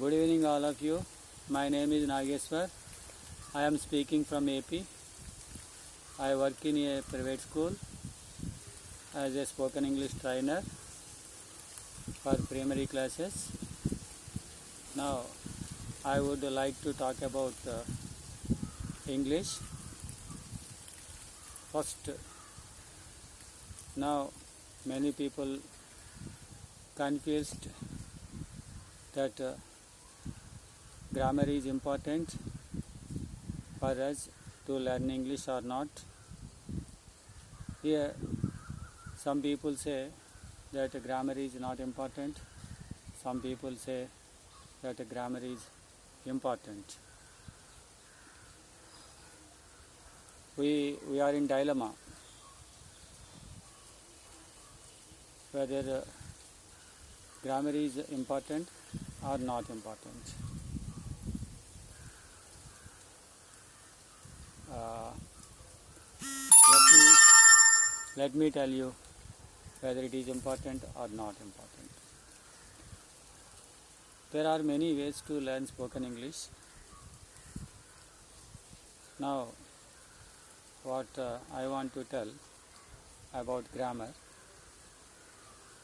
Good evening all of you. My name is Nageswar. I am speaking from AP. I work in a private school as a spoken English trainer for primary classes. Now I would like to talk about English. First, now many people confused that grammar is important for us to learn English or not. Here some people say that grammar is not important. Some people say that grammar is important. We are in dilemma whether grammar is important or not important. Let me tell you whether it is important or not important. There are many ways to learn spoken English. Now, what I want to tell about grammar.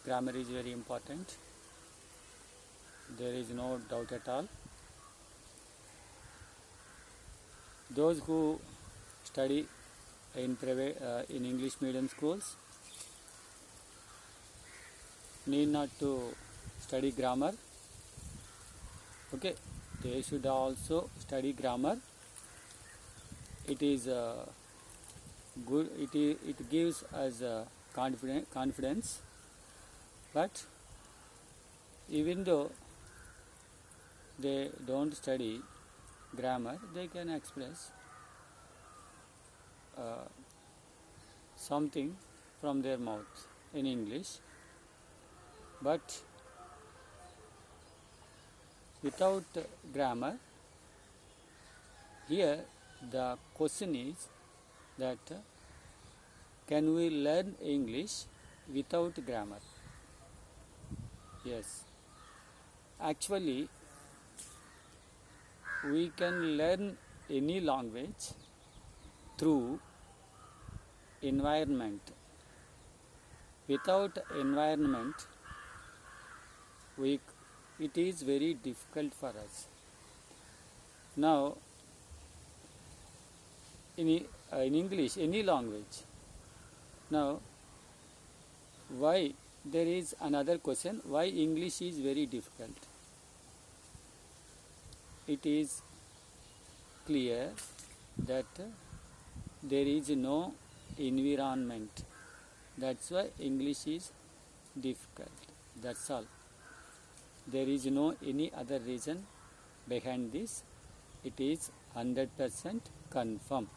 Grammar is very important. There is no doubt at all. Those who study in English medium schools need not to study grammar. Okay, they should also study grammar. It is good. It gives us confidence. But even though they don't study grammar, they can express something from their mouth in English. But without grammar, here the question is that can we learn English without grammar? Yes. Actually, we can learn any language through environment. Without environment, it is very difficult for us. Now, in English, any language. Now, why? There is another question, why English is very difficult? It is clear that there is no environment. That's why English is difficult. That's all. There is no any other reason behind this. It is 100% confirmed.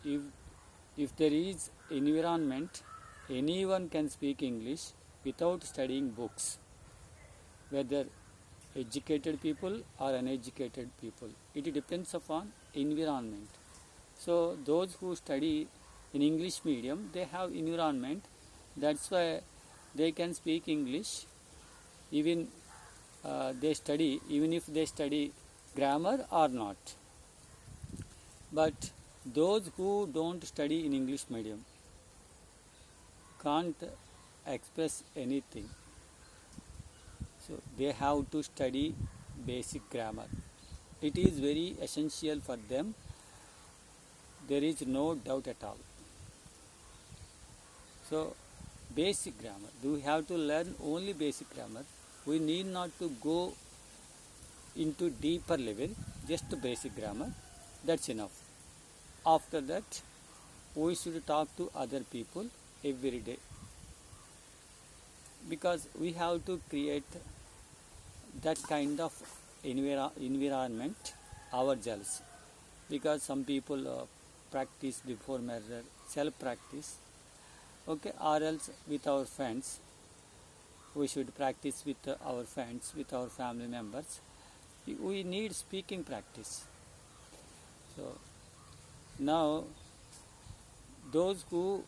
If there is environment, anyone can speak English without studying books, whether educated people or uneducated people. It depends upon environment. So those who study in English medium, they have environment. That's why they can speak English even if they study grammar or not. But those who don't study in English medium can't express anything. So they have to study basic grammar. It is very essential for them. There is no doubt at all. So basic grammar. We have to learn only basic grammar. We need not to go into deeper level, just basic grammar. That's enough. After that, we should talk to other people every day, because we have to create that kind of environment ourselves. Because some people practice before mirror, self-practice. Okay, or else with our friends. We should practice with our friends, with our family members. We need speaking practice. So now those who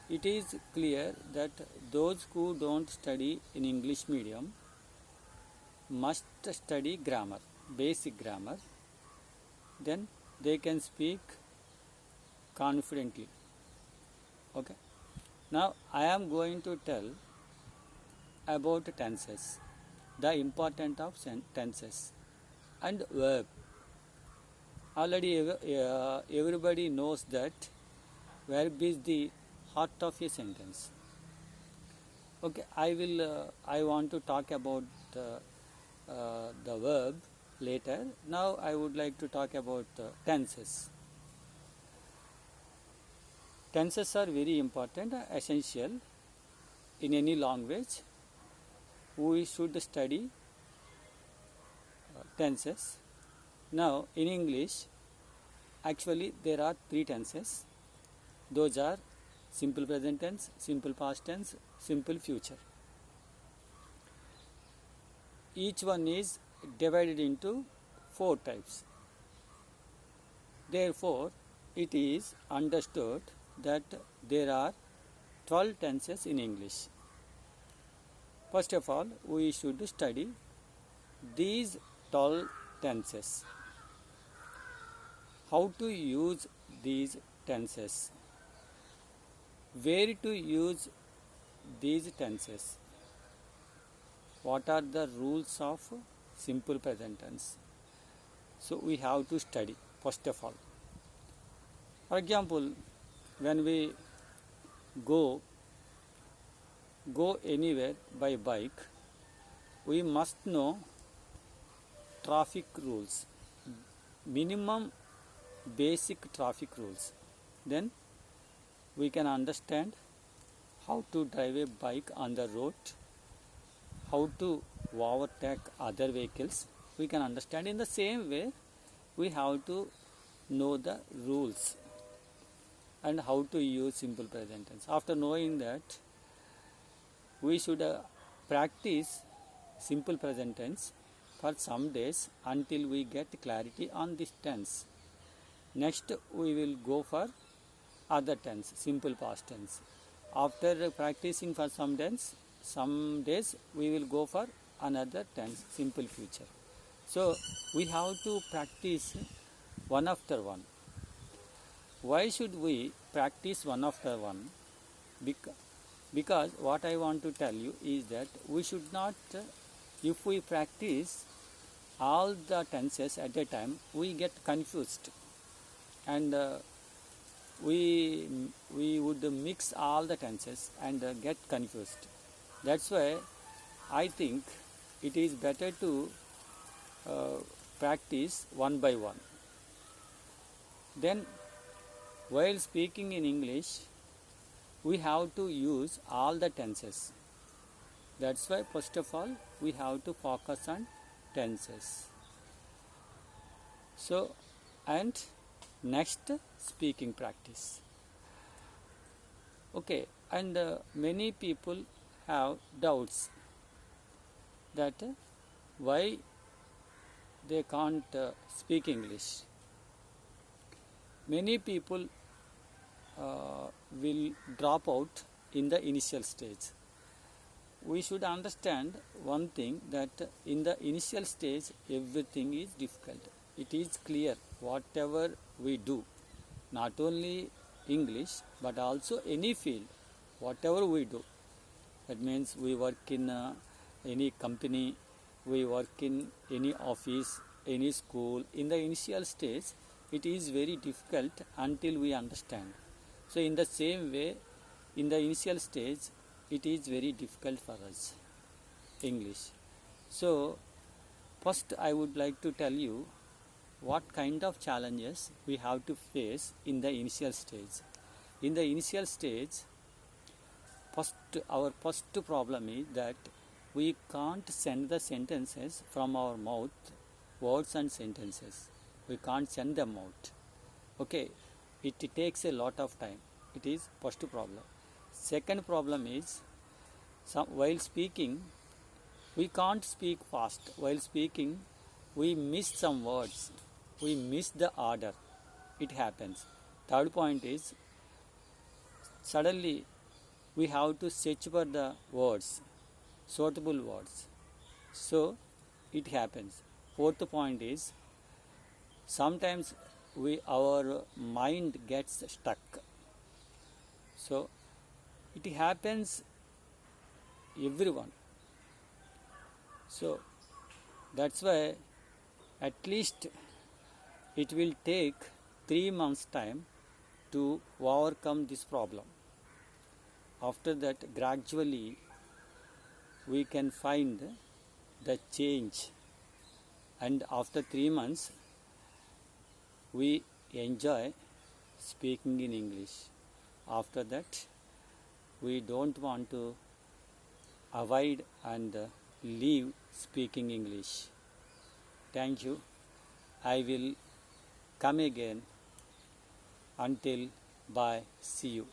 it is clear that those who don't study in English medium must study grammar, basic grammar, then they can speak confidently. Okay. Now I am going to tell about tenses, the importance of tenses and verb. Already everybody knows that verb is the heart of a sentence. Okay, I want to talk about the verb later. Now I would like to talk about tenses. Tenses are very important, essential in any language. We should study tenses. Now in English, actually there are three tenses. Those are simple present tense, simple past tense, simple future. Each one is divided into 4 types. Therefore, it is understood that there are 12 tenses in English. First of all, we should study these 12 tenses. How to use these tenses? Where to use these tenses? What are the rules of simple present tense? So we have to study first of all. For example, when we go anywhere by bike, we must know traffic rules, minimum basic traffic rules. Then we can understand how to drive a bike on the road, how to overtake other vehicles. We can understand. In the same way, we have to know the rules and how to use simple present tense. After knowing that, we should practice simple present tense for some days until we get clarity on this tense. Next, we will go for other tense, simple past tense. After practicing for some days, we will go for another tense, simple future. So we have to practice one after one. Why should we practice one after one? Because what I want to tell you is that we should not, if we practice all the tenses at a time, we get confused and we would mix all the tenses and get confused. That's why I think it is better to practice one by one. Then while speaking in English, we have to use all the tenses. That's why first of all we have to focus on tenses. So, and next, speaking practice. Okay, and many people have doubts that why they can't speak English. Many people will drop out in the initial stage. We should understand one thing, that in the initial stage everything is difficult. It is clear whatever we do, not only English but also any field, whatever we do. That means we work in any company, we work in any office, any school. In the initial stage, it is very difficult until we understand. So in the same way, in the initial stage, it is very difficult for us, English. So first I would like to tell you what kind of challenges we have to face in the initial stage. In the initial stage, our first problem is that we can't send the sentences from our mouth, words and sentences. We can't send them out. Okay, it takes a lot of time. It is first problem. Second problem is, while speaking, we can't speak fast. While speaking, we miss some words. We miss the order. It happens. Third point is, suddenly we have to search for the words, suitable words. So it happens. Fourth point is sometimes our mind gets stuck. So it happens everyone. So that's why at least it will take 3 months time to overcome this problem. After that, gradually we can find the change, and after 3 months we enjoy speaking in English. After that, we don't want to avoid and leave speaking English. Thank you. I will come again. Until bye. See you.